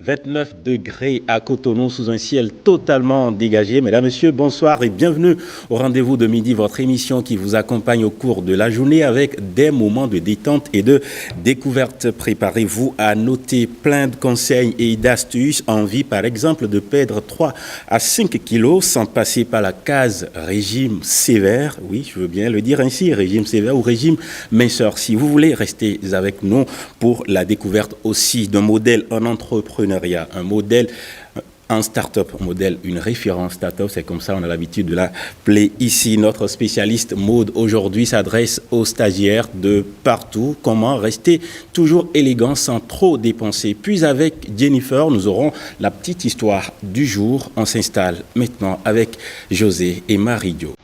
29 degrés à Cotonou sous un ciel totalement dégagé. Mesdames, Messieurs, bonsoir et bienvenue au rendez-vous de midi, votre émission qui vous accompagne au cours de la journée avec des moments de détente et de découverte. Préparez-vous à noter plein de conseils et d'astuces en vue, par exemple, de perdre 3 à 5 kilos sans passer par la case régime sévère. Oui, je veux bien le dire ainsi, régime sévère ou régime minceur. Si vous voulez, restez avec nous pour la découverte aussi d'un modèle en entrepreneuriat, un modèle en start-up, un modèle, une référence start-up, c'est comme ça on a l'habitude de l'appeler ici. Notre spécialiste mode aujourd'hui s'adresse aux stagiaires de partout. Comment rester toujours élégant sans trop dépenser. Puis avec Jennifer, nous aurons la petite histoire du jour. On s'installe maintenant avec José et Marie-Jo.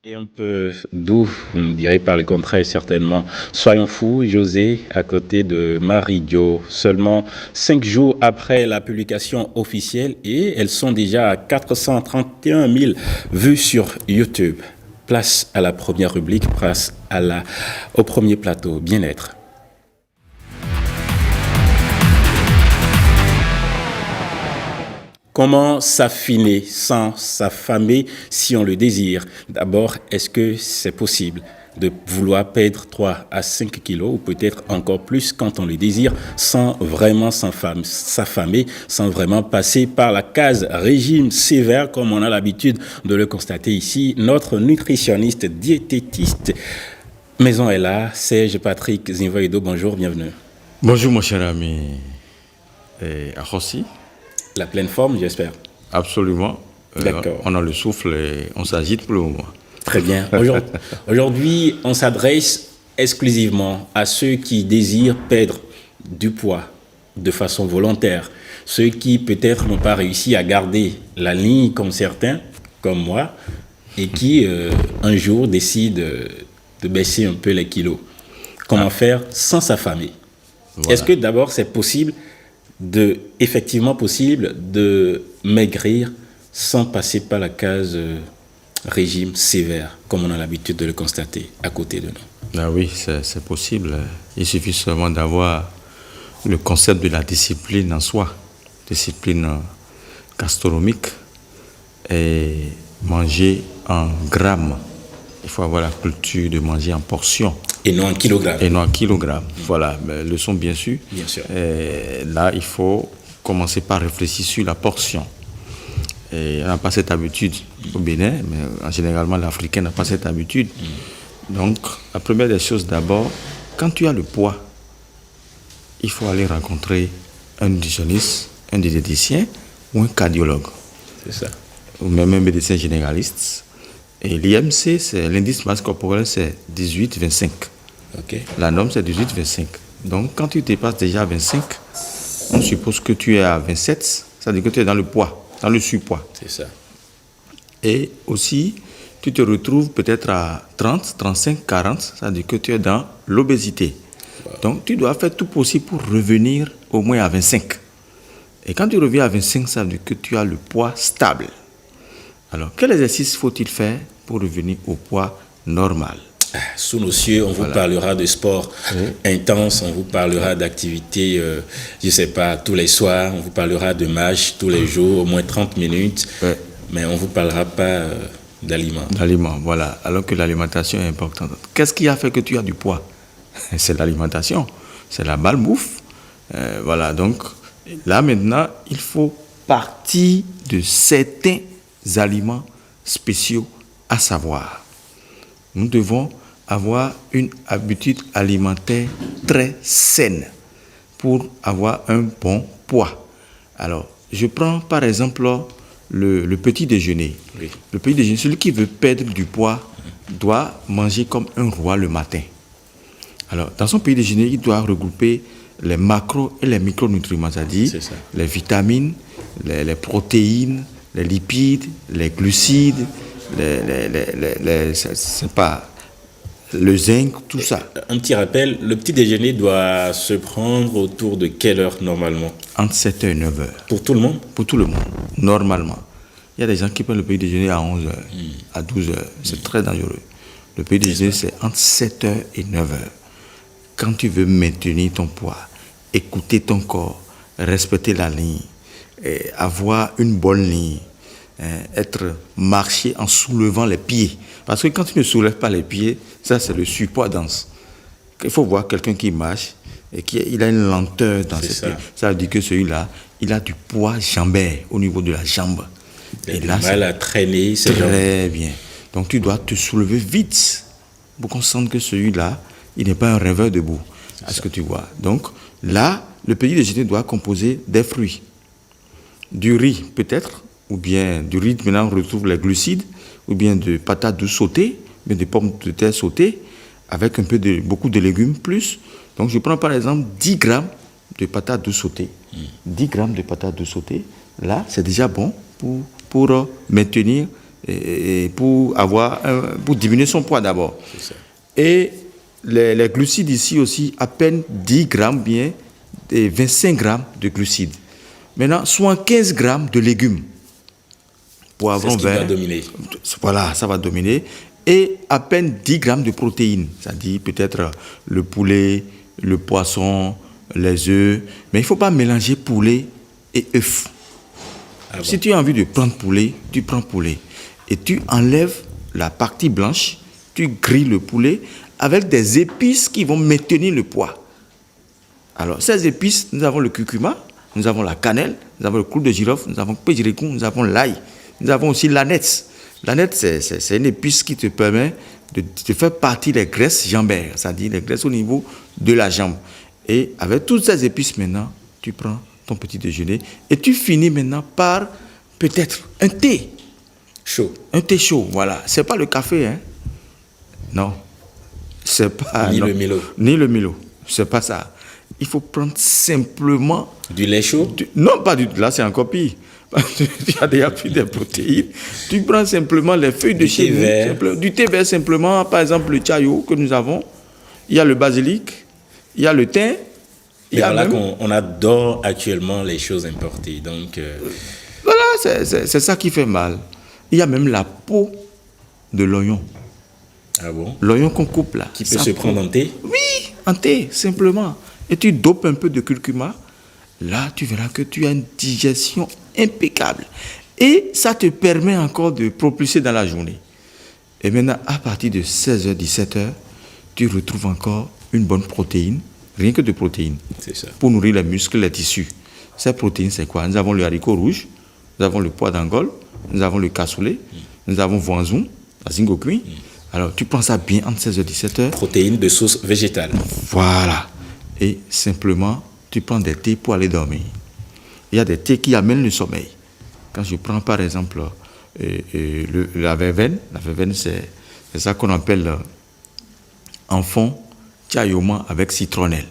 Et un peu doux, vous me direz par le contraire certainement. Soyons fous, José, à côté de Marie-Jo, seulement 5 jours après la publication officielle et elles sont déjà à 431 000 vues sur YouTube. Place à la première rubrique, place au premier plateau, bien-être. Comment s'affiner sans s'affamer si on le désire? D'abord, est-ce que c'est possible de vouloir perdre 3 à 5 kilos ou peut-être encore plus quand on le désire sans vraiment s'affamer, sans vraiment passer par la case régime sévère comme on a l'habitude de le constater ici? Notre nutritionniste diététiste maison est là, Serge Patrick Zinvoido, bonjour, bienvenue. Bonjour mon cher ami Arossi. La pleine forme, j'espère. Absolument. D'accord. On a le souffle et on s'agite pour le moment. Très bien. Aujourd'hui, on s'adresse exclusivement à ceux qui désirent perdre du poids de façon volontaire. Ceux qui peut-être n'ont pas réussi à garder la ligne comme certains, comme moi, et qui un jour décident de baisser un peu les kilos. Comment faire sans s'affamer? Voilà. Est-ce que d'abord c'est effectivement possible de maigrir sans passer par la case régime sévère, comme on a l'habitude de le constater à côté de nous? Ah oui, c'est possible. Il suffit seulement d'avoir le concept de la discipline en soi, discipline gastronomique, et manger en grammes. Il faut avoir la culture de manger en portions. Et non en kilogrammes. Et non en kilogrammes. Voilà, mais le son bien sûr. Bien sûr. Et là, il faut commencer par réfléchir sur la portion. Et on n'a pas cette habitude au Bénin, mais généralement l'Africain n'a pas cette habitude. Donc, la première des choses d'abord, quand tu as le poids, il faut aller rencontrer un nutritionniste, un diététicien ou un cardiologue. C'est ça. Ou même un médecin généraliste. Et l'IMC, l'indice masse corporelle, c'est 18-25. Ok. La norme, c'est 18-25. Donc, quand tu dépasses déjà 25, on suppose que tu es à 27, ça veut dire que tu es dans le poids, dans le surpoids. C'est ça. Et aussi, tu te retrouves peut-être à 30, 35, 40, ça veut dire que tu es dans l'obésité. Wow. Donc, tu dois faire tout possible pour revenir au moins à 25. Et quand tu reviens à 25, ça veut dire que tu as le poids stable. Alors, quel exercice faut-il faire pour revenir au poids normal? Sous nos cieux, on vous parlera de sport intense, on vous parlera d'activités, je ne sais pas, tous les soirs, on vous parlera de matchs tous les jours, au moins 30 minutes, mais on ne vous parlera pas d'aliments. D'aliments, voilà, alors que l'alimentation est importante. Qu'est-ce qui a fait que tu as du poids? C'est l'alimentation, c'est la malbouffe. Voilà, donc là maintenant, il faut partir de certains aliments spéciaux, à savoir, nous devons avoir une habitude alimentaire très saine pour avoir un bon poids. Alors, je prends par exemple le petit déjeuner. Oui. Le petit déjeuner, celui qui veut perdre du poids doit manger comme un roi le matin. Alors, dans son petit déjeuner, il doit regrouper les macros et les micronutriments, c'est-à-dire les vitamines, les protéines, les lipides, les glucides, le zinc, tout ça. Un petit rappel, le petit déjeuner doit se prendre autour de quelle heure normalement? Entre 7h et 9h. Pour tout le monde? Pour tout le monde, normalement. Il y a des gens qui prennent le petit déjeuner à 11h, à 12h. C'est très dangereux. Le petit déjeuner, c'est entre 7h et 9h. Quand tu veux maintenir ton poids, écouter ton corps, respecter la ligne, avoir une bonne ligne, marcher en soulevant les pieds. Parce que quand tu ne soulèves pas les pieds, ça c'est le surpoids dense. Il faut voir quelqu'un qui marche et il a une lenteur dans ses pieds. Ça veut dire que celui-là, il a du poids jambaire au niveau de la jambe. Il a du mal à traîner. Très bien. Donc tu dois te soulever vite pour qu'on sente que celui-là, il n'est pas un rêveur debout. Est-ce que tu vois? Donc là, le petit déjeuner doit composer des fruits, du riz peut-être, ou bien du riz, maintenant on retrouve les glucides, ou bien de patates douces sautées, bien de pommes de terre sautées, avec beaucoup de légumes plus. Donc je prends par exemple 10 grammes de patates douces sautées. 10 grammes de patates douces sautées, là c'est déjà bon pour maintenir et pour diminuer son poids d'abord. Et les glucides ici aussi, à peine 10 grammes, bien et 25 grammes de glucides. Maintenant, soit 15 grammes de légumes. Poivron vert. Va dominer. Voilà, ça va dominer. Et à peine 10 grammes de protéines. C'est-à-dire peut-être le poulet, le poisson, les œufs. Mais il ne faut pas mélanger poulet et œufs. Si tu as envie de prendre poulet, tu prends poulet. Et tu enlèves la partie blanche, tu grilles le poulet avec des épices qui vont maintenir le poids. Alors, ces épices, nous avons le curcuma, nous avons la cannelle, nous avons le clou de girofle, nous avons le pédiricou, nous avons l'ail, nous avons aussi l'aneth. L'aneth, c'est une épice qui te permet de faire partie des graisses jambaires, c'est-à-dire les graisses au niveau de la jambe. Et avec toutes ces épices maintenant, tu prends ton petit déjeuner. Et tu finis maintenant par peut-être un thé. Chaud. Un thé chaud, voilà. C'est pas le café, hein. Non. C'est pas... Ni non. le Milo. Ni le Milo. C'est pas ça. Il faut prendre simplement... Du lait chaud? Non, pas du tout. Là, c'est encore pire. Tu as déjà plus de protéines. Tu prends simplement les feuilles de chez nous. Du thé vert simplement. Par exemple, le chayo que nous avons. Il y a le basilic. Il y a le thym. Voilà qu'on adore actuellement les choses importées. Donc, voilà, c'est ça qui fait mal. Il y a même la peau de l'oignon. Ah bon? L'oignon qu'on coupe là. Qui peut se prendre en thé? Oui, en thé, simplement. Et tu dopes un peu de curcuma. Là, tu verras que tu as une digestion impeccable. Et ça te permet encore de propulser dans la journée. Et maintenant, à partir de 16h, 17h, tu retrouves encore une bonne protéine. Rien que de protéines. C'est ça. Pour nourrir les muscles, les tissus. Ces protéines, c'est quoi? Nous avons le haricot rouge, nous avons le pois d'Angole, nous avons le cassoulet, nous avons voinzon, la zingo cuit. Alors, tu prends ça bien entre 16h et 17h. Protéines de source végétale. Voilà. Et simplement, tu prends des thés pour aller dormir. Il y a des thés qui amènent le sommeil. Quand je prends par exemple la verveine c'est ça qu'on appelle en fond Chayoma avec citronnelle.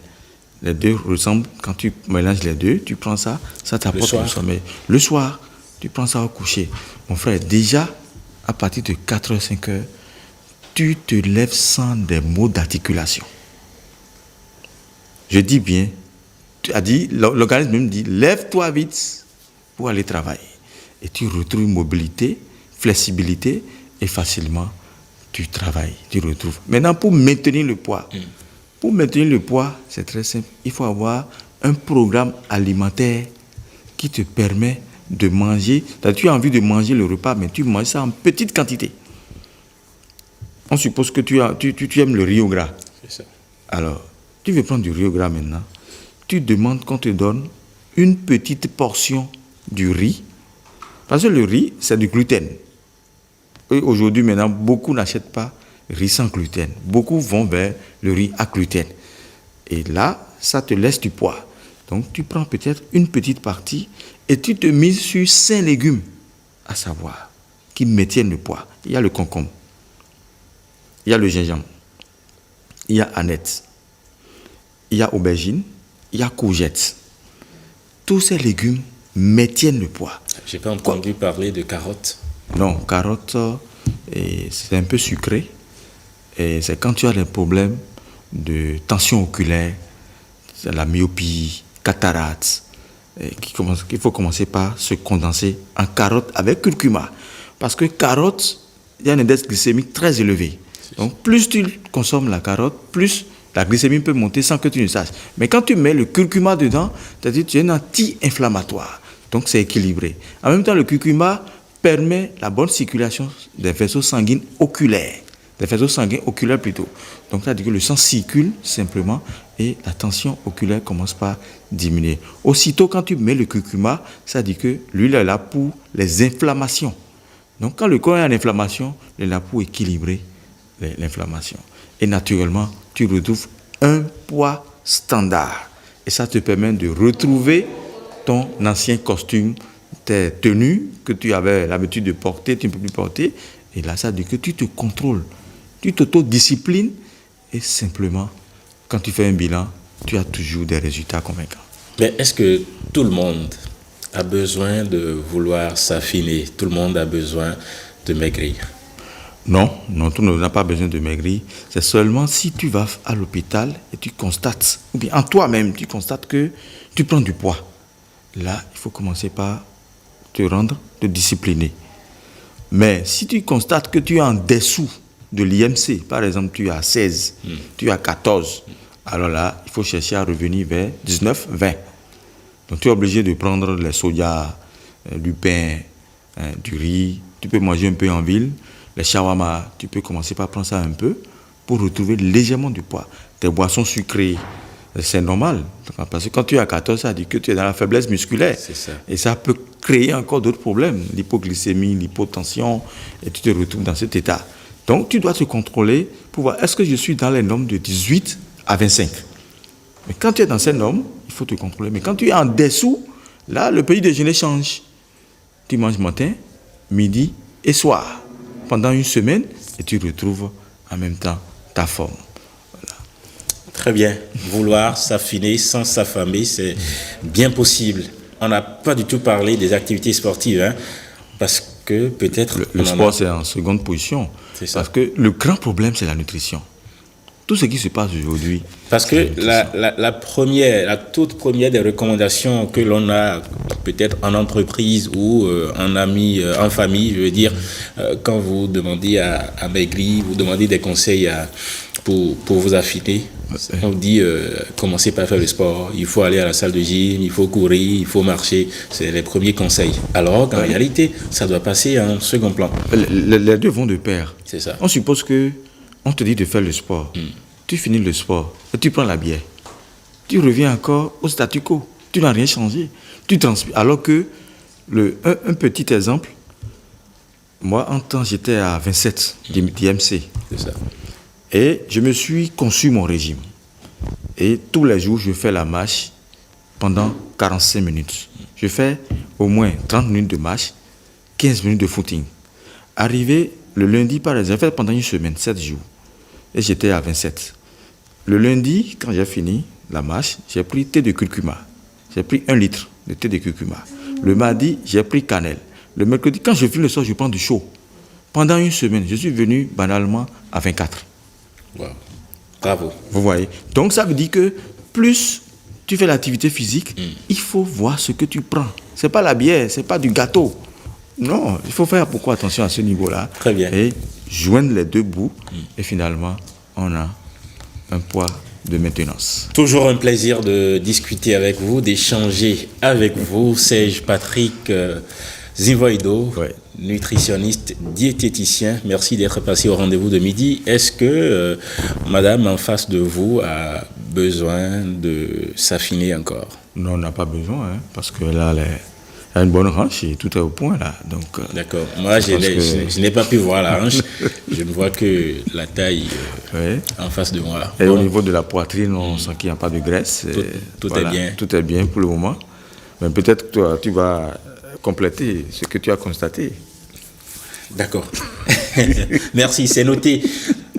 Les deux ressemblent. Quand tu mélanges les deux, tu prends ça, ça t'apporte le sommeil. Le soir, tu prends ça au coucher. Mon frère, déjà, à partir de 4h, 5h, tu te lèves sans des maux d'articulation. Je dis bien, tu as dit, l'organisme même dit, lève-toi vite pour aller travailler. Et tu retrouves mobilité, flexibilité, et facilement, tu travailles, tu retrouves. Maintenant, pour maintenir le poids, c'est très simple. Il faut avoir un programme alimentaire qui te permet de manger. Tu as envie de manger le repas, mais tu manges ça en petite quantité. On suppose que tu aimes le riz au gras. C'est ça. Alors, tu veux prendre du riz au gras maintenant. Tu demandes qu'on te donne une petite portion du riz. Parce que le riz, c'est du gluten. Et aujourd'hui, maintenant, beaucoup n'achètent pas riz sans gluten. Beaucoup vont vers le riz à gluten. Et là, ça te laisse du poids. Donc, tu prends peut-être une petite partie et tu te mises sur 5 légumes, à savoir, qui maintiennent le poids. Il y a le concombre, il y a le gingembre, il y a aneth, il y a aubergine, il y a courgette. Tous ces légumes maintiennent le poids. Je n'ai pas entendu parler de carottes. Non, carottes, c'est un peu sucré. Et c'est quand tu as des problèmes de tension oculaire, la myopie, cataracte, qu'il faut commencer par se condenser en carottes avec curcuma. Parce que carotte, il y a un index glycémique très élevé. Donc plus tu consommes la carotte, plus la glycémie peut monter sans que tu ne saches. Mais quand tu mets le curcuma dedans, c'est-à-dire que tu es un anti-inflammatoire. Donc c'est équilibré. En même temps, le curcuma permet la bonne circulation des vaisseaux sanguins oculaires. Des vaisseaux sanguins oculaires plutôt. Donc ça veut dire que le sang circule simplement et la tension oculaire commence par diminuer. Aussitôt quand tu mets le curcuma, ça veut dire que l'huile est là pour les inflammations. Donc quand le corps est en inflammation, il est là pour équilibrer l'inflammation. Et naturellement, tu retrouves un poids standard. Et ça te permet de retrouver ton ancien costume, tes tenues que tu avais l'habitude de porter, tu ne peux plus porter. Et là, ça veut dire que tu te contrôles, tu t'autodisciplines et simplement, quand tu fais un bilan, tu as toujours des résultats convaincants. Mais est-ce que tout le monde a besoin de vouloir s'affiner? Tout le monde a besoin de maigrir? Non, tout le monde n'a pas besoin de maigrir. C'est seulement si tu vas à l'hôpital et tu constates, ou bien en toi-même, tu constates que tu prends du poids. Là, il faut commencer par te discipliner. Mais si tu constates que tu es en dessous de l'IMC, par exemple, tu es à 16, tu es à 14, alors là, il faut chercher à revenir vers 19, 20. Donc, tu es obligé de prendre les soja, du pain, du riz. Tu peux manger un peu en ville. Les shawarma, tu peux commencer par prendre ça un peu pour retrouver légèrement du poids. Tes boissons sucrées, c'est normal. Parce que quand tu es à 14, ça dit que tu es dans la faiblesse musculaire. C'est ça. Et ça peut créer encore d'autres problèmes. L'hypoglycémie, l'hypotension, et tu te retrouves dans cet état. Donc, tu dois te contrôler pour voir est-ce que je suis dans les normes de 18 à 25. Mais quand tu es dans ces normes, il faut te contrôler. Mais quand tu es en dessous, là, le petit déjeuner change. Tu manges matin, midi et soir. Pendant une semaine, et tu retrouves en même temps ta forme. Voilà. Très bien. Vouloir s'affiner sans s'affamer, c'est bien possible. On n'a pas du tout parlé des activités sportives, hein, parce que peut-être... Le sport, c'est en seconde position. C'est ça. Parce que le grand problème, c'est la nutrition. Tout ce qui se passe aujourd'hui. Parce que la toute première des recommandations que l'on a peut-être en entreprise ou en ami, en famille, je veux dire, quand vous demandez à maigrir, vous demandez des conseils pour vous affiner, on dit commencez par faire le sport, il faut aller à la salle de gym, il faut courir, il faut marcher, c'est les premiers conseils. Alors qu'en réalité, ça doit passer en second plan. Les deux vont de pair. C'est ça. On suppose que on te dit de faire le sport. Tu finis le sport et tu prends la bière. Tu reviens encore au statu quo. Tu n'as rien changé. Tu transpires. Alors que, un petit exemple, moi, en temps, j'étais à 27 d'IMC. C'est ça. Et je me suis conçu mon régime. Et tous les jours, je fais la marche pendant 45 minutes. Je fais au moins 30 minutes de marche, 15 minutes de footing. Arrivé le lundi, par exemple, j'ai fait pendant une semaine, 7 jours. Et j'étais à 27. Le lundi, quand j'ai fini la marche, j'ai pris thé de curcuma. J'ai pris 1 litre de thé de curcuma. Le mardi, j'ai pris cannelle. Le mercredi, quand je finis le soir, je prends du chaud. Pendant une semaine, je suis venu banalement à 24. Wow. Bravo. Vous voyez? Donc ça veut dire que plus tu fais l'activité physique, il faut voir ce que tu prends. Ce n'est pas la bière, ce n'est pas du gâteau. Non, il faut faire beaucoup attention à ce niveau-là. Très bien. Et joindre les deux bouts. Et finalement, on a un poids de maintenance. Toujours un plaisir de discuter avec vous, d'échanger avec vous. Serge Patrick Zivoido, nutritionniste, diététicien. Merci d'être passé au rendez-vous de midi. Est-ce que madame en face de vous a besoin de s'affiner encore? Non, on n'a pas besoin, hein, parce que là, elle a une bonne hanche et tout est au point là. D'accord. Moi, je n'ai pas pu voir la hanche. Je ne vois que la taille en face de moi. Et au niveau de la poitrine, on sent qu'il n'y a pas de graisse. Tout est bien. Tout est bien pour le moment. Mais peut-être que toi, tu vas compléter ce que tu as constaté. D'accord. Merci, c'est noté.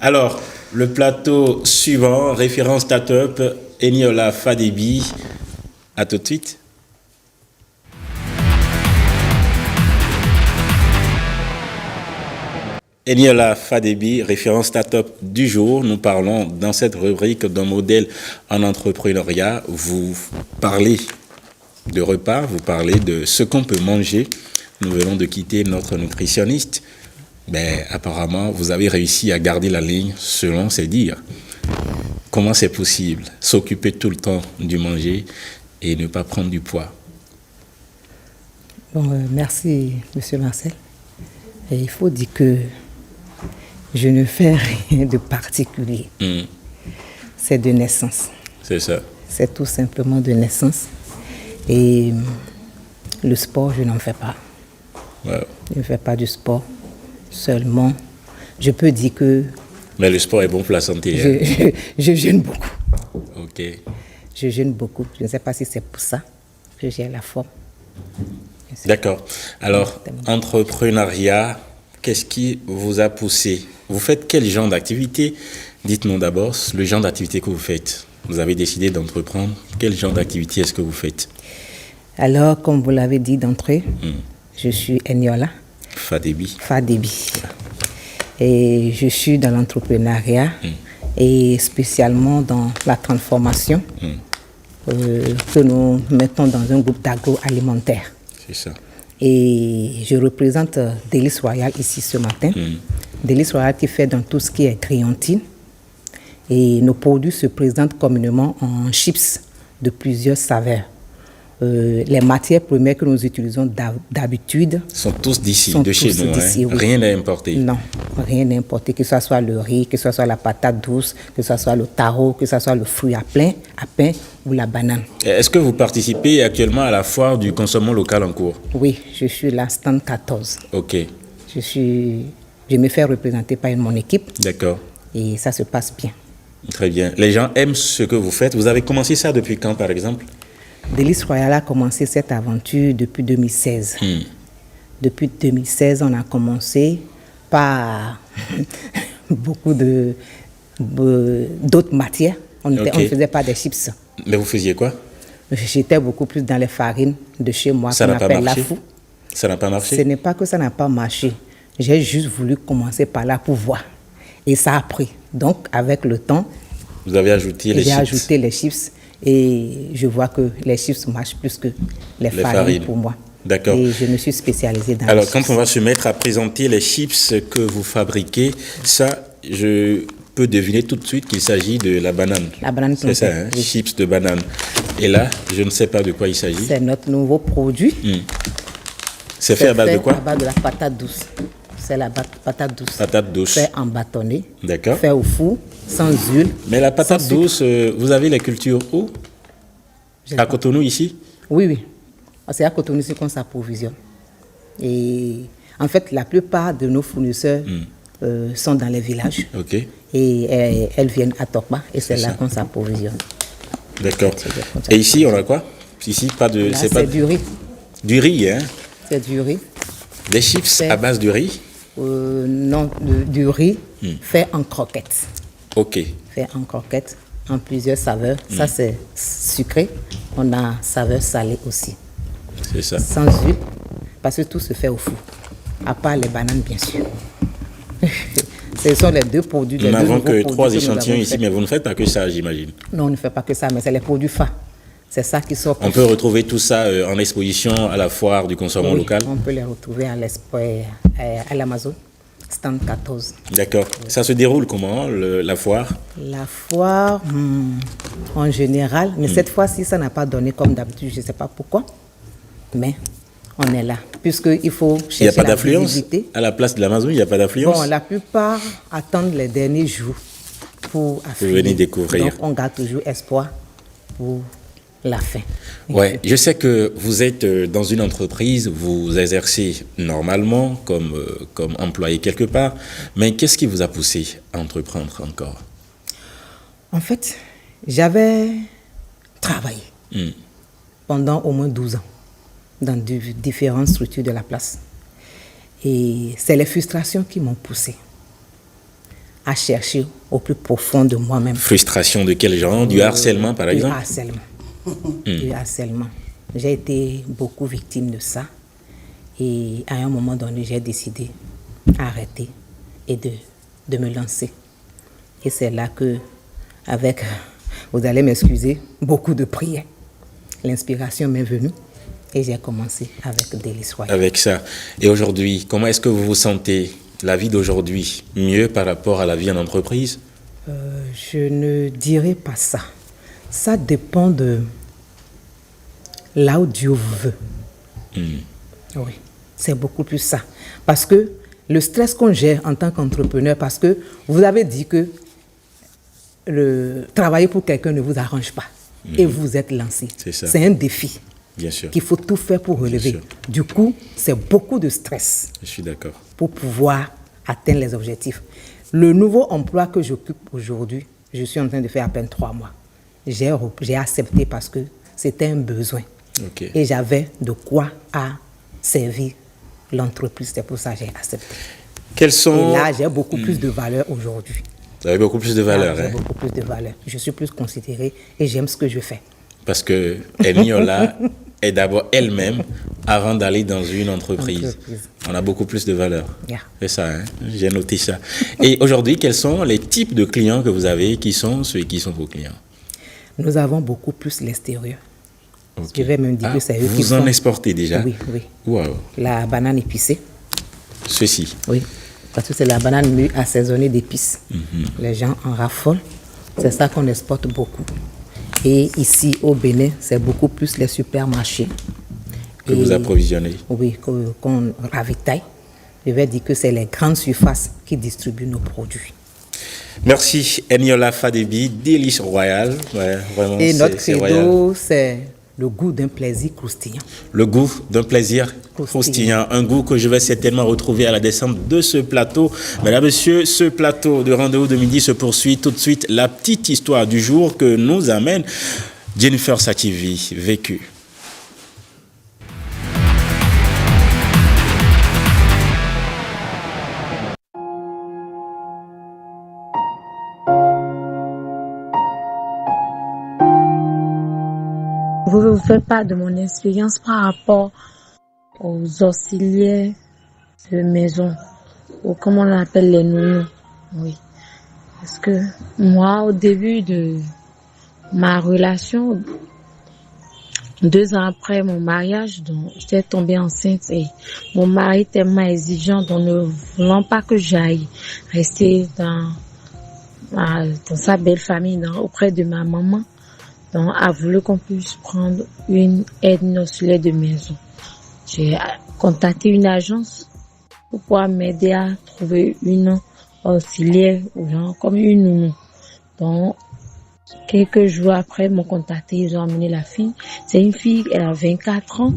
Alors, le plateau suivant, référence Startup, Eniola Fadebi. À tout de suite. Eniola Fadebi, référence Startup du jour. Nous parlons dans cette rubrique d'un modèle en entrepreneuriat. Vous parlez de repas, vous parlez de ce qu'on peut manger. Nous venons de quitter notre nutritionniste. Mais apparemment, vous avez réussi à garder la ligne selon ses dires. Comment c'est possible? S'occuper tout le temps du manger et ne pas prendre du poids. Bon, merci, Monsieur Marcel. Et il faut dire que je ne fais rien de particulier. C'est de naissance. C'est ça. C'est tout simplement de naissance. Et le sport, je n'en fais pas. Wow. Je ne fais pas du sport. Seulement, je peux dire que... Mais le sport est bon pour la santé. Je jeûne beaucoup. Ok. Je jeûne beaucoup. Je ne sais pas si c'est pour ça que j'ai la forme. D'accord. Alors, entrepreneuriat, qu'est-ce qui vous a poussé? Vous faites quel genre d'activité? Dites-nous d'abord le genre d'activité que vous faites. Vous avez décidé d'entreprendre. Quel genre d'activité est-ce que vous faites? Alors, comme vous l'avez dit d'entrée, je suis Eniola Fadebi. Et je suis dans l'entrepreneuriat et spécialement dans la transformation que nous mettons dans un groupe d'agroalimentaire. C'est ça. Et je représente Délice Royal ici ce matin. Délice Royal qui fait dans tout ce qui est grillantine. Et nos produits se présentent communément en chips de plusieurs saveurs. Les matières premières que nous utilisons d'habitude sont tous d'ici, de chez nous. Oui. Rien n'est importé. Non, rien n'est importé, que ce soit le riz, que ce soit la patate douce, que ce soit le taro, que ce soit le fruit à pain ou la banane. Est-ce que vous participez actuellement à la foire du consommation local en cours? Oui, je suis là, stand 14. Ok. Je me fais représenter par mon équipe. D'accord. Et ça se passe bien. Très bien. Les gens aiment ce que vous faites. Vous avez commencé ça depuis quand, par exemple? Délices Royales a commencé cette aventure depuis 2016. Depuis 2016, on a commencé par beaucoup d'autres matières. On ne faisait pas des chips. Mais vous faisiez quoi? J'étais beaucoup plus dans les farines de chez moi, ça qu'on n'a pas appelle marché? la fou. Ça n'a pas marché? Ce n'est pas que ça n'a pas marché. J'ai juste voulu commencer par là pour voir. Et ça a pris. Donc, avec le temps, vous avez ajouté les chips. J'ai ajouté les chips et je vois que les chips marchent plus que les farines pour moi. D'accord. Et je me suis spécialisée dans Alors, les quand chips. on va se mettre à présenter les chips que vous fabriquez, ça, je peux deviner tout de suite qu'il s'agit de la banane. La banane c'est ça, hein? Oui. Chips de banane. Et là, je ne sais pas de quoi il s'agit. C'est notre nouveau produit. C'est fait à base de quoi? À base de la patate douce. C'est la patate douce. Patate douce. Fait en bâtonnet. D'accord. Fait au four, sans huile. Mais la patate sans douce, vous avez les cultures où? À Cotonou, ici? Oui, oui. C'est à Cotonou qu'on s'approvisionne. Et en fait, la plupart de nos fournisseurs sont dans les villages. Ok. Et elles viennent à Tokba et c'est là qu'on s'approvisionne. D'accord. Et ici, on a quoi? Ici, pas de... Là, c'est du riz. Du riz, hein? C'est du riz. Des chips à base de riz? Non, du riz fait en croquettes. Ok. Fait en croquettes, en plusieurs saveurs. Ça, c'est sucré. On a saveur salée aussi. C'est ça. Sans huile, parce que tout se fait au four. À part les bananes, bien sûr. Ce sont les deux produits. Nous n'avons que 3 échantillons ici, mais vous ne faites pas que ça, j'imagine. Non, on ne fait pas que ça, mais c'est les produits phares. C'est ça qui sort. On peut retrouver tout ça en exposition à la foire du consommation local? On peut les retrouver à l'Amazon, stand 14. D'accord. Ça se déroule comment, la foire? La foire, en général, mais cette fois-ci, ça n'a pas donné comme d'habitude, je ne sais pas pourquoi, mais on est là, puisqu'il faut chercher il n'y a pas la d'affluence visibilité. à la place de l'Amazon, il n'y a pas d'affluence? Bon, la plupart attendent les derniers jours pour venir découvrir. Donc, on garde toujours espoir pour la fin. Ouais, je sais que vous êtes dans une entreprise, vous exercez normalement comme employé quelque part, mais qu'est-ce qui vous a poussé à entreprendre encore? En fait, j'avais travaillé pendant au moins 12 ans dans différentes structures de la place. Et c'est les frustrations qui m'ont poussé à chercher au plus profond de moi-même. Frustration de quel genre? Du harcèlement, par exemple? Du harcèlement. Du harcèlement. J'ai été beaucoup victime de ça. Et à un moment donné, j'ai décidé d'arrêter et de me lancer. Et c'est là que, avec, vous allez m'excuser, beaucoup de prières, l'inspiration m'est venue et j'ai commencé avec Délices Royales. Avec ça. Et aujourd'hui, comment est-ce que vous vous sentez, la vie d'aujourd'hui, mieux par rapport à la vie en entreprise? Je ne dirais pas ça. Ça dépend de là où Dieu vous veut. Oui, c'est beaucoup plus ça. Parce que le stress qu'on gère en tant qu'entrepreneur, parce que vous avez dit que travailler pour quelqu'un ne vous arrange pas. Et vous êtes lancé. C'est ça. C'est un défi. Bien sûr. Qu'il faut tout faire pour relever. Du coup, c'est beaucoup de stress. Je suis d'accord. Pour pouvoir atteindre les objectifs. Le nouveau emploi que j'occupe aujourd'hui, je suis en train de faire à peine 3 mois. J'ai accepté parce que c'était un besoin. Okay. Et j'avais de quoi à servir l'entreprise. C'est pour ça que j'ai accepté. Quels sont... Et là, j'ai beaucoup plus de valeur aujourd'hui. Vous avez beaucoup plus de valeur. J'ai beaucoup plus de valeur. Je suis plus considérée et j'aime ce que je fais. Parce que Eniola est d'abord elle-même avant d'aller dans une entreprise. On a beaucoup plus de valeur. Yeah. C'est ça, hein? J'ai noté ça. Et aujourd'hui, quels sont les types de clients que vous avez, qui sont ceux qui sont vos clients? Nous avons beaucoup plus l'extérieur. Okay. Je vais même dire que c'est eux qui vous en exportez déjà? Oui, oui. Wow. La banane épicée. Ceci? Oui, parce que c'est la banane mûre assaisonnée d'épices. Les gens en raffolent. C'est ça qu'on exporte beaucoup. Et ici, au Bénin, c'est beaucoup plus les supermarchés. Que vous approvisionnez? Oui, qu'on ravitaille. Je vais dire que c'est les grandes surfaces qui distribuent nos produits. Merci, Eniola Fadebi, Délices Royales. Ouais, vraiment, et notre credo, c'est le goût d'un plaisir croustillant. Le goût d'un plaisir croustillant, un goût que je vais certainement retrouver à la descente de ce plateau. Mesdames, Messieurs, ce plateau de rendez-vous de midi se poursuit tout de suite. La petite histoire du jour que nous amène Jennifer Sativi, vécue. Je vais vous faire part de mon expérience par rapport aux auxiliaires de maison, ou comme on appelle les nounous. Oui. Parce que moi, au début de ma relation, 2 ans après mon mariage, donc j'étais tombée enceinte et mon mari tellement exigeant, donc ne voulant pas que j'aille rester dans sa belle famille, auprès de ma maman. Donc, a voulu qu'on puisse prendre une aide auxiliaire de maison. J'ai contacté une agence pour pouvoir m'aider à trouver une auxiliaire ou genre comme une nounou. Donc, quelques jours après, ils m'ont contacté, ils ont amené la fille. C'est une fille, elle a 24 ans,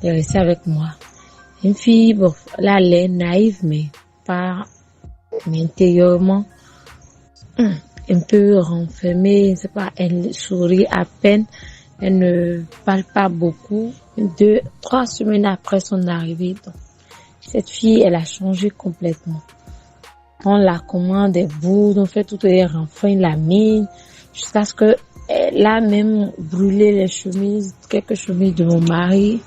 elle est restée avec moi. Une fille, bon, là, elle est naïve, mais intérieurement, un peu renfermée, c'est pas, elle sourit à peine, elle ne parle pas beaucoup. 2-3 semaines après son arrivée, donc, cette fille, elle a changé complètement. On la commande des bouts, on fait tout les renfins, la mine, jusqu'à ce que elle a même brûlé les chemises, quelques chemises de mon mari.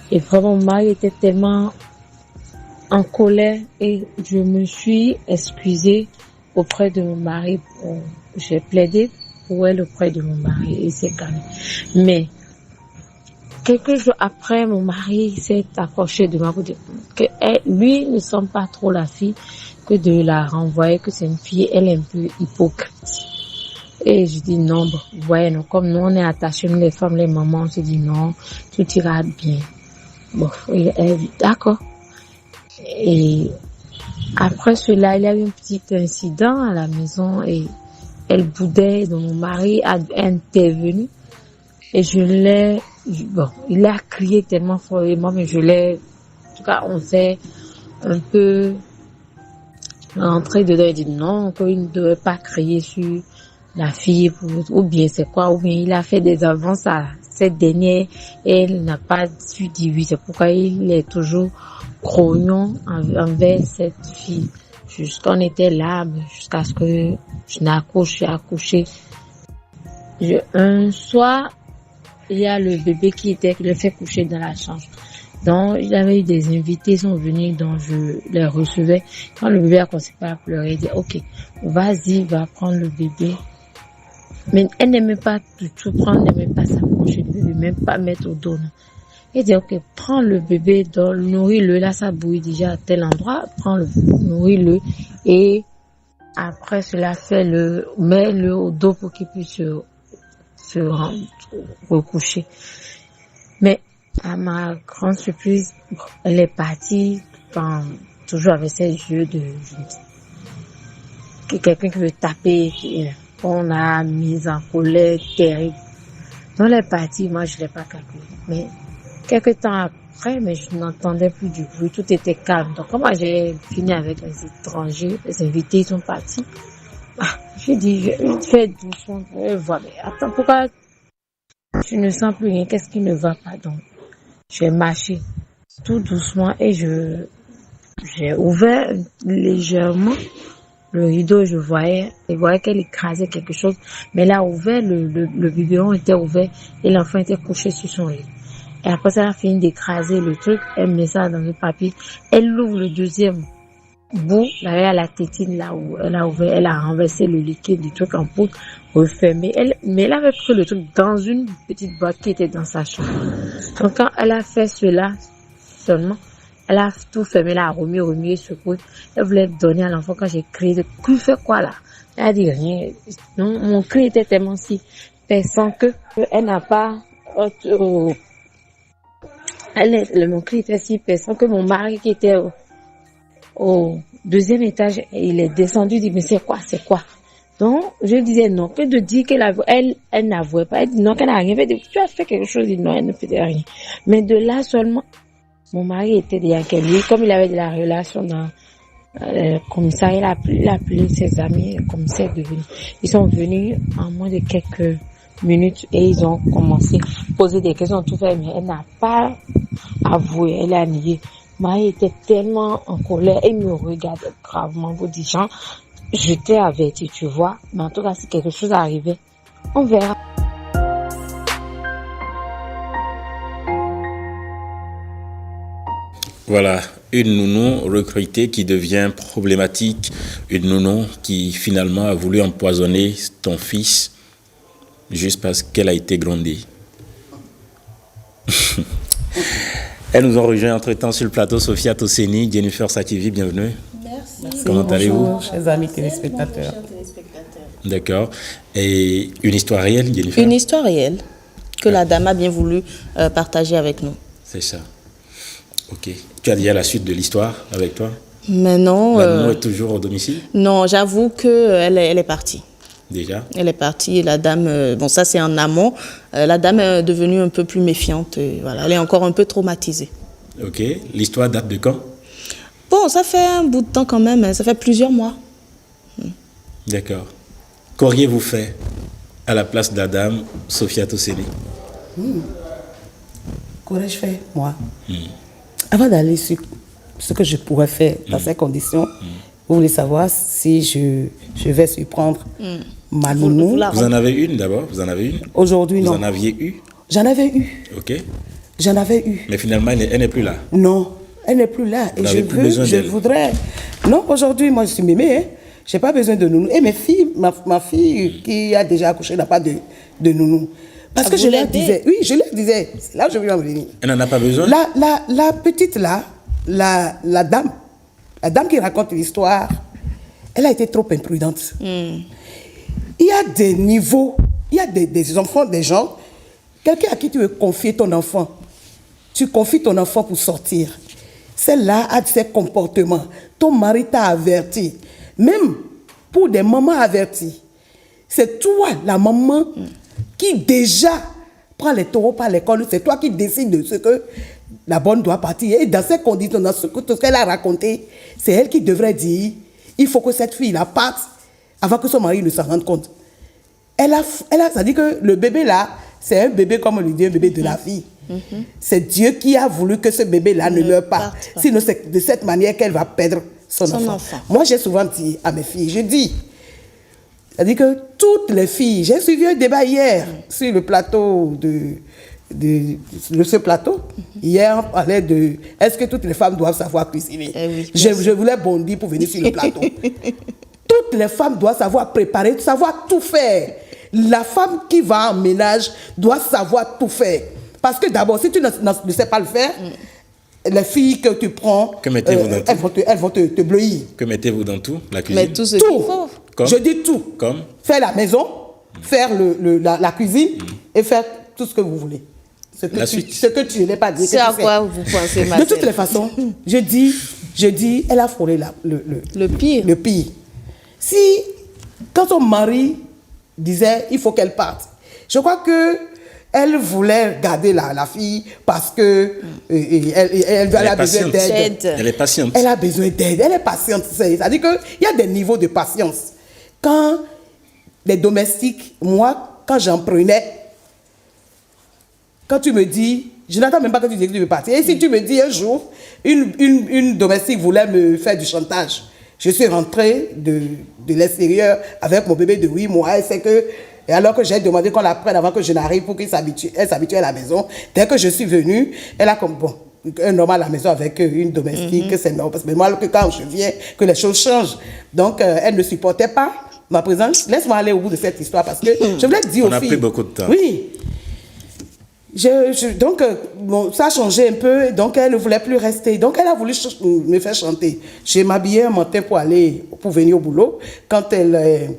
Et vraiment, mon mari était tellement en colère et je me suis excusée auprès de mon mari. J'ai plaidé pour elle auprès de mon mari et c'est calme. Mais quelques jours après, mon mari s'est approché de moi pour dire que lui ne sent pas trop la fille, que de la renvoyer, que c'est une fille, elle est un peu hypocrite. Et je dis non, bon, ouais, non, comme nous on est attachés, nous les femmes, les mamans, on se dit non, tout ira bien. Bon, elle dit d'accord. Et après cela, il y a eu un petit incident à la maison et elle boudait, donc mon mari a intervenu et il a crié tellement fortement, mais en tout cas, on s'est un peu rentré dedans et dit non, qu'il ne devrait pas crier sur la fille, ou bien c'est quoi, ou bien il a fait des avances à cette dernière et elle n'a pas su dire oui, c'est pourquoi il est toujours grognon envers cette fille. Jusqu'on était là, jusqu'à ce que j'ai accouché. Un soir, il y a le bébé qui le fait coucher dans la chambre. Donc, il y avait eu des invités, ils sont venus, donc je les recevais. Quand le bébé a commencé à pleurer, il dit, ok, vas-y, va prendre le bébé. Mais elle n'aimait pas du tout prendre, elle n'aimait pas s'approcher du bébé, même pas mettre au dos. Non. Il dit, ok, prends le bébé, nourris-le, là ça bouille déjà à tel endroit, nourris-le, et après cela, mets-le au dos pour qu'il puisse se recoucher. Mais, à ma grande surprise, elle est partie, toujours avec ses yeux quelqu'un qui veut taper, on a mis en colère terrible. Donc elle est partie, moi je l'ai pas calculé. Mais, quelques temps après, mais je n'entendais plus du bruit, tout était calme. Donc, comment j'ai fini avec les étrangers, les invités, ils sont partis. J'ai dit, je fais doucement, je vois, mais attends, pourquoi je ne sens plus rien, qu'est-ce qui ne va pas? Donc, j'ai marché tout doucement et j'ai ouvert légèrement le rideau, je voyais qu'elle écrasait quelque chose, mais elle a ouvert, le biberon était ouvert et l'enfant était couché sur son lit. Et après ça, elle a fini d'écraser le truc, elle met ça dans le papier, elle ouvre le deuxième bout, là, à la tétine, là où elle a ouvert, elle a renversé le liquide du truc en poudre, refermé. Mais elle avait pris le truc dans une petite boîte qui était dans sa chambre. Donc quand elle a fait cela seulement, elle a tout fermé, elle a remué, secoué. Elle voulait donner à l'enfant quand j'ai crié, tu fais quoi là? Elle a dit rien. Non, mon cri était tellement si perçant que elle n'a pas, mon cri était si perçant que mon mari qui était au deuxième étage, il est descendu, il dit, mais c'est quoi? Donc, je disais non, que de dire elle n'avouait pas, elle dit non, qu'elle n'a rien fait. Tu as fait quelque chose, dit non, elle ne faisait rien. Mais de là seulement, mon mari était déjà que lui, comme il avait de la relation dans comme ça, il a appelé ses amis, comme ça, de venir. Ils sont venus en moins de quelques minutes et ils ont commencé à poser des questions, tout fait, mais elle n'a pas avoué, elle a nié. Mari était tellement en colère, il me regardait gravement, vous dites, Jean, je t'ai averti, tu vois, mais en tout cas, si quelque chose arrivait, on verra. Voilà, une nounou recrutée qui devient problématique, une nounou qui finalement a voulu empoisonner ton fils juste parce qu'elle a été grondée. Elles nous ont rejoint entre-temps sur le plateau Sophia Tosseni, Jennifer Sativi, bienvenue. Merci. Comment allez-vous? Bonjour, chers amis téléspectateurs. D'accord. Et une histoire réelle, Jennifer? Une histoire réelle que la dame a bien voulu partager avec nous. C'est ça. Ok. Tu as déjà la suite de l'histoire avec toi? Mais non. La nounou est toujours au domicile? Non, j'avoue qu'elle est partie. Déjà? Elle est partie. La dame, bon, ça c'est en amont. La dame est devenue un peu plus méfiante. Voilà, elle est encore un peu traumatisée. Ok. L'histoire date de quand? Bon, ça fait un bout de temps quand même. Hein, ça fait plusieurs mois. D'accord. Qu'auriez-vous fait à la place de la dame Sophia Tosseni? Qu'aurais-je fait, moi? Avant d'aller sur ce que je pourrais faire dans ces conditions, vous voulez savoir si je vais surprendre ma nounou? Vous en avez une d'abord? Vous en avez une? Aujourd'hui, non. Vous en aviez eu? J'en avais eu. Ok. J'en avais eu. Mais finalement, elle n'est plus là. Non, elle n'est plus là. Vous Et n'avez plus besoin d'elle. voudrais... Non, aujourd'hui, moi, je suis mémé. Hein. Je n'ai pas besoin de nounou. Et mes filles, ma fille qui a déjà accouché n'a pas de nounou. Parce que je leur disais... Oui, je leur disais. C'est là où je veux en venir. Elle n'en a pas besoin? La petite là, la dame qui raconte l'histoire, elle a été trop imprudente. Il y a des niveaux, il y a des enfants, des gens, quelqu'un à qui tu veux confier ton enfant, tu confies ton enfant pour sortir. Celle-là a ses comportements. Ton mari t'a averti. Même pour des mamans averties, c'est toi, la maman, qui déjà prend les taureaux par les cornes. C'est toi qui décides de ce que la bonne doit partir. Et dans ces conditions, dans tout ce qu'elle a raconté, c'est elle qui devrait dire, il faut que cette fille-là parte avant que son mari ne s'en rende compte. Ça dit que le bébé là, c'est un bébé, comme on lui dit, un bébé de la vie. C'est Dieu qui a voulu que ce bébé-là ne meure pas. Sinon, c'est de cette manière qu'elle va perdre son enfant. Moi, j'ai souvent dit à mes filles, je dis, c'est-à-dire que toutes les filles, j'ai suivi un débat hier sur le plateau de ce plateau. Hier, on parlait de est-ce que toutes les femmes doivent savoir cuisiner? Oui, je voulais bondir pour venir sur le plateau. Toutes les femmes doivent savoir préparer, savoir tout faire. La femme qui va en ménage doit savoir tout faire. Parce que d'abord, si tu ne sais pas le faire, les filles que tu prends, Que mettez-vous dans tout? elles vont te bleuir. Que mettez-vous dans tout? La cuisine? Mais tout ce qu'il faut. Comme? Je dis tout. Comme? Faire la maison, faire la cuisine et faire tout ce que vous voulez. Ce que tu n'es pas dit. C'est à quoi vous pensez, De toutes les façons, je dis, elle a frôlé le pire. le pire. Si, quand son mari disait, il faut qu'elle parte, je crois que elle voulait garder la fille parce que elle a besoin d'aide. Elle est patiente. Elle a besoin d'aide, elle est patiente. C'est-à-dire qu'il y a des niveaux de patience. Quand les domestiques, moi, quand j'en prenais, quand tu me dis, je n'attends même pas que tu dises que tu veux partir. Et si tu me dis un jour, une domestique voulait me faire du chantage, je suis rentrée de l'extérieur avec mon bébé de 8 mois, et alors que j'ai demandé qu'on la prenne avant que je n'arrive pour qu'elle s'habitue à la maison, dès que je suis venue, elle a comme, bon, un homme à la maison avec une domestique, c'est normal. Parce que moi, quand je viens, que les choses changent. Donc, elle ne supportait pas ma présence. Laisse-moi aller au bout de cette histoire parce que je voulais te dire aux filles. On a pris beaucoup de temps. Oui. Donc, bon, ça a changé un peu, donc elle ne voulait plus rester. Donc, elle a voulu me faire chanter. J'ai m'habillé un matin pour venir au boulot. Quand elle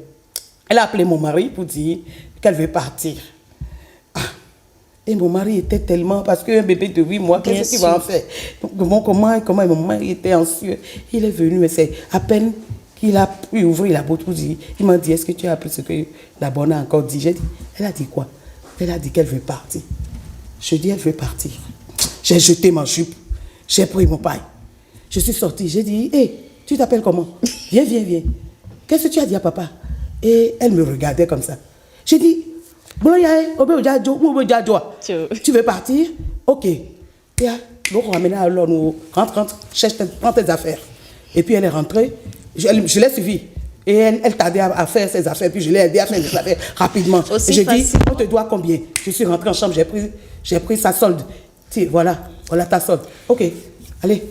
a appelé mon mari pour dire qu'elle veut partir. Ah. Et mon mari était tellement... Parce qu'un bébé de 8 mois, qu'est-ce qu'il va en faire? Donc, comment mon mari était anxieux. Il est venu, mais c'est à peine Il a pu ouvrir la boîte pour dire, il m'a dit, est-ce que tu as appris ce que la bonne a encore dit? J'ai dit, elle a dit quoi? Elle a dit qu'elle veut partir. Je dis, elle veut partir. J'ai jeté ma jupe, j'ai pris mon paille. Je suis sortie, j'ai dit, hé, tu t'appelles comment? Viens, viens, viens. Qu'est-ce que tu as dit à papa? Et elle me regardait comme ça. J'ai dit, tu veux partir? Ok. Donc on ramène alors, nous rentre, cherche, prends tes affaires. Et puis elle est rentrée, je l'ai suivie. Et elle tardait à faire ses affaires, puis je l'ai aidé à faire ses affaires rapidement. Aussi et j'ai dit, facile. on te doit combien? Je suis rentrée en chambre, j'ai pris sa solde. Tiens, voilà ta solde. Ok, allez.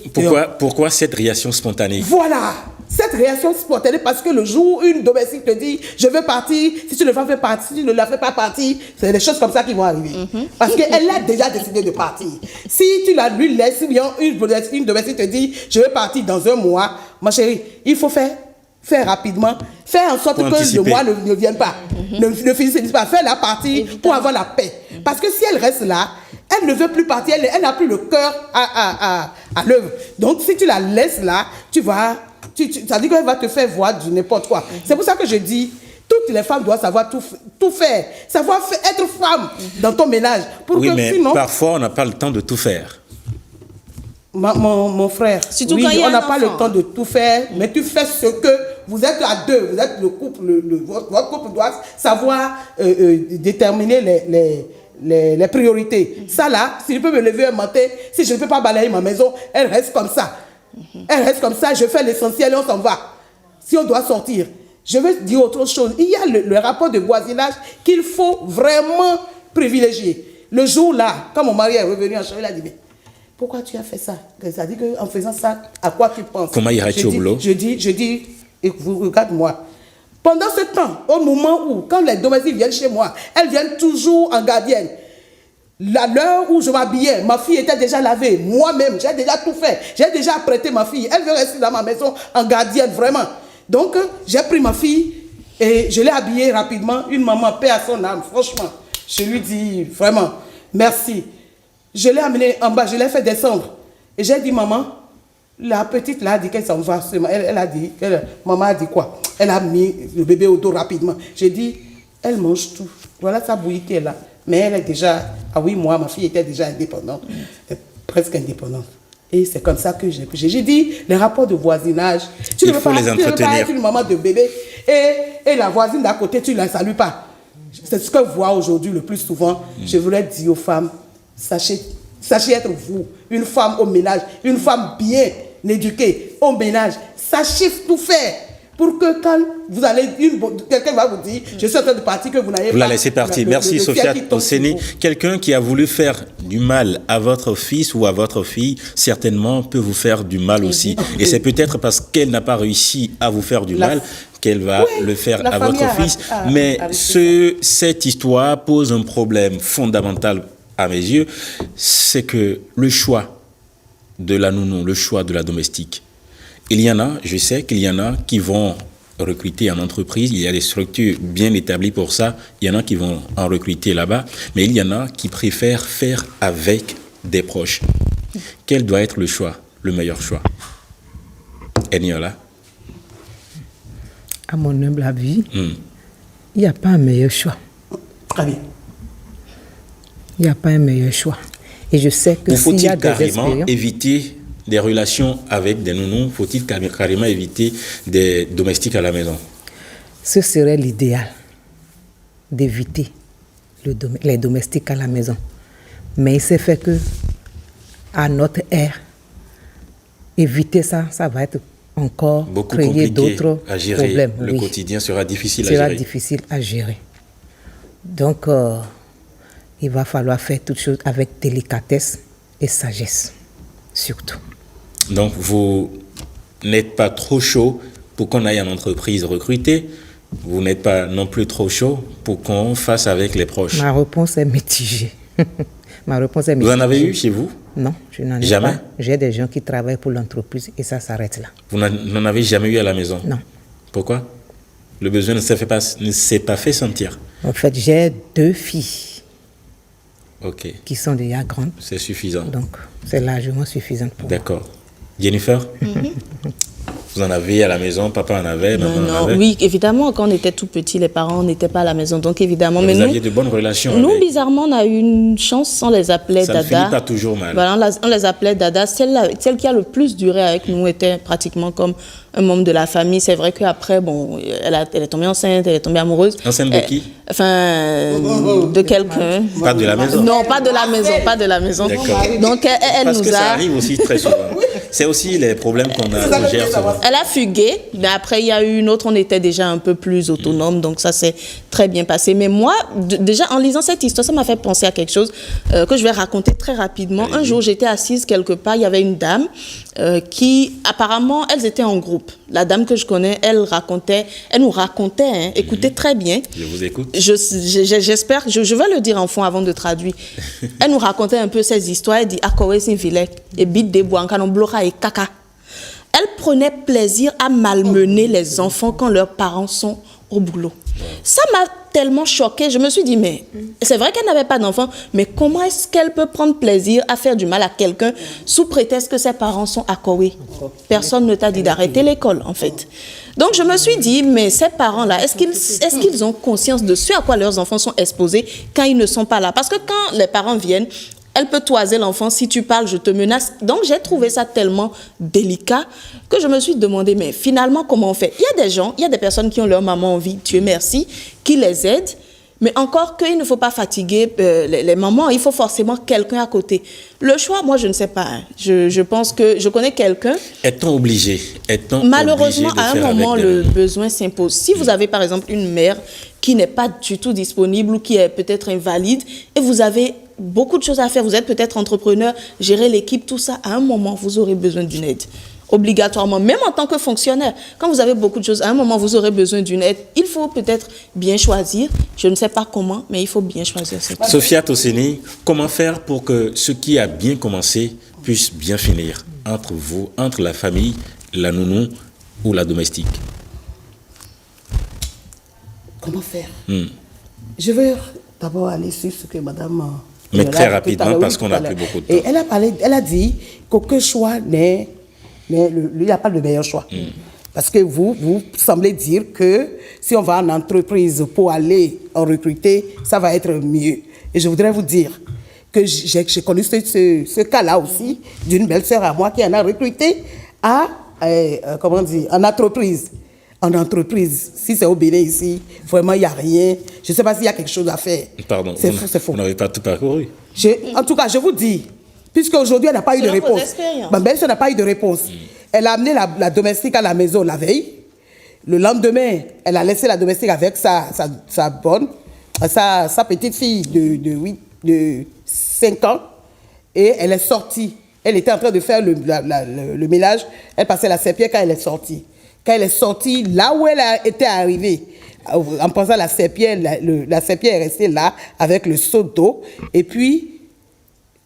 Pourquoi cette réaction spontanée? Voilà, cette réaction spontanée, parce que le jour où une domestique te dit, je veux partir, si tu ne la fais partir, si tu ne la fais pas partir, c'est des choses comme ça qui vont arriver. Parce qu'elle a déjà décidé de partir. Si tu la lui laisses, bien une domestique te dit, je veux partir dans un mois, ma chérie, il faut faire rapidement, faire en sorte Pour que anticiper. le mois ne vienne pas, ne finisse pas, faire la partie pour avoir la paix. Parce que si elle reste là, elle ne veut plus partir, elle n'a plus le cœur à l'œuvre. Donc si tu la laisses là, ça dit qu'elle va te faire voir du n'importe quoi. C'est pour ça que je dis, toutes les femmes doivent savoir tout faire, savoir être femme dans ton ménage. Oui, que mais sinon, parfois on n'a pas le temps de tout faire. mon frère, Surtout oui, quand il y a on n'a un pas le enfant. temps de tout faire, mais tu fais ce que vous êtes à deux, vous êtes le couple, votre couple doit savoir déterminer les priorités. Ça là, si je peux me lever un matin, si je ne peux pas balayer ma maison, elle reste comme ça. Elle reste comme ça, je fais l'essentiel et on s'en va. Si on doit sortir. Je veux dire autre chose. Il y a le rapport de voisinage qu'il faut vraiment privilégier. Le jour là, quand mon mari est revenu en chambre, il a dit, mais pourquoi tu as fait ça? C'est-à-dire qu'en faisant ça, à quoi tu penses? Comment irais-tu au boulot? Je dis, et vous regarde-moi. Pendant ce temps, au moment où, quand les domestiques viennent chez moi, elles viennent toujours en gardienne. À l'heure où je m'habillais, ma fille était déjà lavée. Moi-même, j'ai déjà tout fait. J'ai déjà apprêté ma fille. Elle veut rester dans ma maison en gardienne, vraiment. Donc, j'ai pris ma fille et je l'ai habillée rapidement. Une maman, paix à son âme, franchement. Je lui dis vraiment, merci. Je l'ai amenée en bas, je l'ai fait descendre. Et j'ai dit, maman, la petite là a dit qu'elle s'en va. Elle a dit, maman a dit quoi? Elle a mis le bébé au dos rapidement. J'ai dit, elle mange tout. Voilà sa bouillie qui est là. Mais elle est déjà, à 8 mois, ma fille était déjà indépendante, presque indépendante. Et c'est comme ça que j'ai dit, les rapports de voisinage, tu ne veux pas être une maman de bébé et la voisine d'à côté, tu ne la salues pas. C'est ce que je vois aujourd'hui le plus souvent. Je voulais dire aux femmes, sachez être vous, une femme au ménage, une femme bien éduquée au ménage. Sachez tout faire pour que quand vous allez, quelqu'un va vous dire, je suis en train de partir, que vous n'avez pas... Vous la laissez partir. Merci Sophia Oseni. Quelqu'un qui a voulu faire du mal à votre fils ou à votre fille, certainement peut vous faire du mal aussi. Et c'est peut-être parce qu'elle n'a pas réussi à vous faire du mal qu'elle va le faire à votre fils. Mais cette histoire pose un problème fondamental à mes yeux, c'est que le choix de la nounou, le choix de la domestique, il y en a, je sais qu'il y en a qui vont recruter en entreprise, il y a des structures bien établies pour ça, il y en a qui vont en recruter là-bas, mais il y en a qui préfèrent faire avec des proches. Quel doit être le choix, le meilleur choix? Eniola? À mon humble avis, il n'y a pas un meilleur choix. Très bien. Il n'y a pas un meilleur choix. Et je sais que s'il y a des carrément éviter des relations avec des nounous? Faut-il carrément éviter des domestiques à la maison? Ce serait l'idéal, d'éviter les domestiques à la maison. Mais il s'est fait que, à notre ère, éviter ça, ça va être encore beaucoup créer d'autres à gérer. problèmes. Le quotidien sera difficile à gérer. Sera difficile à gérer. Donc, il va falloir faire toutes choses avec délicatesse et sagesse, surtout. Donc, vous n'êtes pas trop chaud pour qu'on aille en entreprise recruter. Vous n'êtes pas non plus trop chaud pour qu'on fasse avec les proches. Ma réponse est mitigée. Vous en avez eu chez vous? Non, je n'en ai jamais pas. J'ai des gens qui travaillent pour l'entreprise et ça s'arrête là. Vous n'en avez jamais eu à la maison? Non. Pourquoi? Le besoin ne s'est pas fait sentir. En fait, j'ai 2 filles. Ok. Qui sont déjà grandes. C'est suffisant. Donc, c'est largement suffisant pour moi. D'accord. Jennifer, Vous en avez à la maison, papa en avait, maman en avait? Oui, évidemment, quand on était tout petit, les parents n'étaient pas à la maison, donc évidemment. Mais vous aviez de bonnes relations nous, avec? bizarrement, on a eu une chance, on les appelait Ça Dada. ne finit pas toujours mal. Voilà, on les appelait Dada. Celle qui a le plus duré avec nous était pratiquement comme un membre de la famille. C'est vrai qu'après, bon, elle est tombée enceinte, elle est tombée amoureuse. Enceinte de qui? Enfin, de quelqu'un. Pas de la maison? Non, pas de la maison, pas de la maison. D'accord. Donc, elle Parce nous que ça a... arrive aussi très souvent. C'est aussi les problèmes qu'on gère souvent. Elle a fugué, mais après, il y a eu une autre, on était déjà un peu plus autonome, donc ça s'est très bien passé. Mais moi, déjà, en lisant cette histoire, ça m'a fait penser à quelque chose que je vais raconter très rapidement. Un jour, j'étais assise quelque part, il y avait une dame qui, apparemment, elles étaient en groupe. La dame que je connais, elle nous racontait, hein, écoutez très bien. Je vous écoute. J'espère, je vais le dire en fond avant de traduire. Elle nous racontait un peu ces histoires. Elle dit, et bit de bois, et caca. Elle prenait plaisir à malmener les enfants quand leurs parents sont au boulot. Ça m'a tellement choquée. Je me suis dit, mais c'est vrai qu'elle n'avait pas d'enfants, mais comment est-ce qu'elle peut prendre plaisir à faire du mal à quelqu'un sous prétexte que ses parents sont à Koweït? Personne ne t'a dit d'arrêter l'école, en fait. Donc, je me suis dit, mais ces parents-là, est-ce qu'ils ont conscience de ce à quoi leurs enfants sont exposés quand ils ne sont pas là? Parce que quand les parents viennent, elle peut toiser l'enfant, si tu parles, je te menace. Donc, j'ai trouvé ça tellement délicat que je me suis demandé, mais finalement, comment on fait? Il y a des gens, il y a des personnes qui ont leur maman en vie, Dieu merci, qui les aident, mais encore qu'il ne faut pas fatiguer les mamans, il faut forcément quelqu'un à côté. Le choix, moi, je ne sais pas. Hein. Je pense que je connais quelqu'un. Est-on obligé? Malheureusement, à un moment, le besoin s'impose. Si vous avez, par exemple, une mère qui n'est pas du tout disponible ou qui est peut-être invalide, et vous avez beaucoup de choses à faire, vous êtes peut-être entrepreneur, gérer l'équipe, tout ça, à un moment, vous aurez besoin d'une aide. Obligatoirement, même en tant que fonctionnaire. Quand vous avez beaucoup de choses, à un moment, vous aurez besoin d'une aide. Il faut peut-être bien choisir. Je ne sais pas comment, mais il faut bien choisir. Sophia Tosseni, comment faire pour que ce qui a bien commencé puisse bien finir entre vous, entre la famille, la nounou ou la domestique? Comment faire? Je veux d'abord aller sur ce que madame... Mais très rapidement, parce qu'on n'a plus beaucoup de temps. Et elle a dit qu'aucun choix il n'y a pas de meilleur choix. Parce que vous semblez dire que si on va en entreprise pour aller en recruter, ça va être mieux. Et je voudrais vous dire que j'ai connu ce cas-là aussi, d'une belle-sœur à moi qui en a recruté en entreprise. En entreprise, si c'est au Bénin ici, vraiment il n'y a rien. Je ne sais pas s'il y a quelque chose à faire. Pardon, c'est faux. Vous n'avez pas tout parcouru. En tout cas, je vous dis, puisqu'aujourd'hui, elle n'a pas eu de réponse. Ma belle-sœur n'a pas eu de réponse. Elle a amené la domestique à la maison la veille. Le lendemain, elle a laissé la domestique avec sa petite fille de 5 ans. Et elle est sortie. Elle était en train de faire le ménage. Elle passait la serpillière quand elle est sortie. Quand elle est sortie, là où elle était arrivée, en passant la serpillière est restée là avec le seau d'eau. Et puis,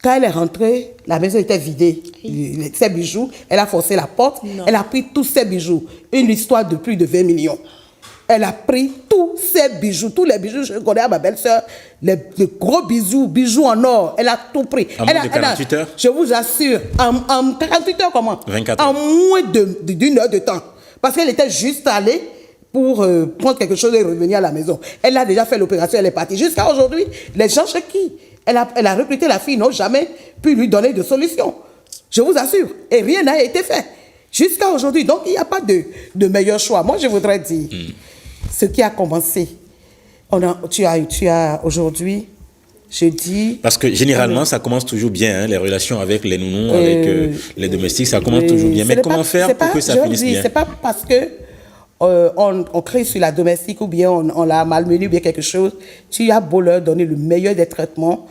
quand elle est rentrée, la maison était vidée. Ses bijoux, elle a forcé la porte. Non. Elle a pris tous ses bijoux. Une histoire de plus de 20 millions. Elle a pris tous ses bijoux, tous les bijoux. Je connais à ma belle-sœur, les gros bijoux en or. Elle a tout pris. En moins de 48 heures? Je vous assure, en 48 heures comment? 24 heures. En moins d'une heure de temps. Parce qu'elle était juste allée pour prendre quelque chose et revenir à la maison. Elle a déjà fait l'opération, elle est partie. Jusqu'à aujourd'hui, les gens chez qui elle a recruté la fille n'ont jamais pu lui donner de solution. Je vous assure. Et rien n'a été fait. Jusqu'à aujourd'hui. Donc, il n'y a pas de meilleur choix. Moi, je voudrais dire, ce qui a commencé, tu as aujourd'hui, je dis... Parce que généralement, ça commence toujours bien, hein, les relations avec les nounous, avec les domestiques, ça commence toujours bien. Mais comment faire pour que ça finisse bien? C'est pas parce que on crée sur la domestique ou bien on la malmenue ou bien quelque chose, tu as beau leur donner le meilleur des traitements.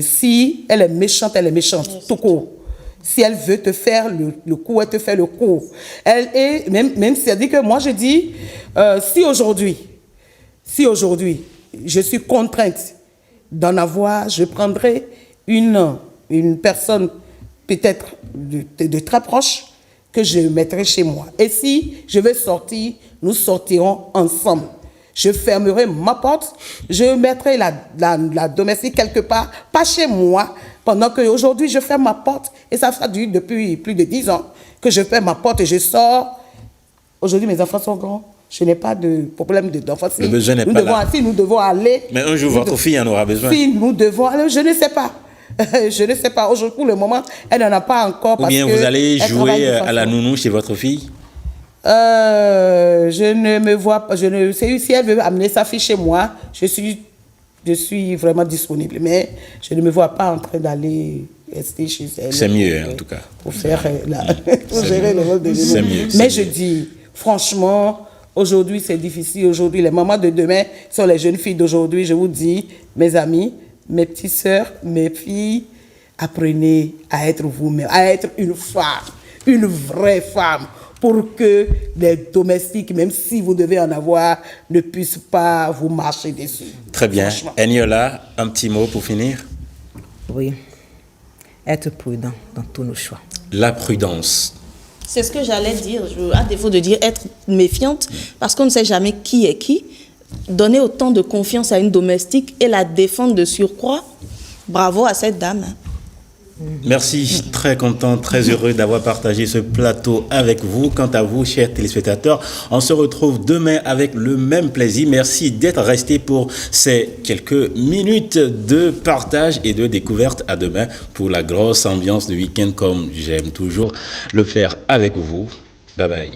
Si elle est méchante, tout court. Si elle veut te faire le coup, elle te fait le coup. Même si elle dit que moi je dis, si aujourd'hui, je suis contrainte d'en avoir, je prendrai une personne peut-être de très proche que je mettrai chez moi. Et si je vais sortir, nous sortirons ensemble. Je fermerai ma porte, je mettrai la domestique quelque part, pas chez moi, pendant qu'aujourd'hui je ferme ma porte. Et ça dure depuis plus de 10 ans que je ferme ma porte et je sors Aujourd'hui, mes enfants sont grands. Je n'ai pas de problème d'enfants. Le besoin n'est pas là. Si nous devons aller... Mais un jour, votre fille en aura besoin. Si nous devons aller, je ne sais pas. Je ne sais pas. Aujourd'hui, pour le moment, elle n'en a pas encore. Ou bien parce vous allez elle jouer travaille de à la façon- nounou chez votre fille? Je ne me vois pas. Je ne sais si elle veut amener sa fille chez moi. Je suis vraiment disponible. Mais je ne me vois pas en train d'aller rester chez elle. C'est mieux, en tout cas. Pour faire pour gérer le rôle de nounou. C'est mieux, c'est Mais mieux. je dis, franchement, aujourd'hui, c'est difficile. Aujourd'hui, les mamans de demain sont les jeunes filles d'aujourd'hui. Je vous dis, mes amis, mes petites sœurs, mes filles, apprenez à être vous-même, à être une femme, une vraie femme, pour que les domestiques, même si vous devez en avoir, ne puissent pas vous marcher dessus. Très bien. Franchement. Eniola, un petit mot pour finir. Oui. Être prudent dans tous nos choix. La prudence. C'est ce que j'allais dire, à défaut de dire être méfiante, parce qu'on ne sait jamais qui est qui. Donner autant de confiance à une domestique et la défendre de surcroît, bravo à cette dame. Merci, très content, très heureux d'avoir partagé ce plateau avec vous. Quant à vous, chers téléspectateurs, on se retrouve demain avec le même plaisir. Merci d'être restés pour ces quelques minutes de partage et de découverte. À demain pour la grosse ambiance de week-end comme j'aime toujours le faire avec vous. Bye bye.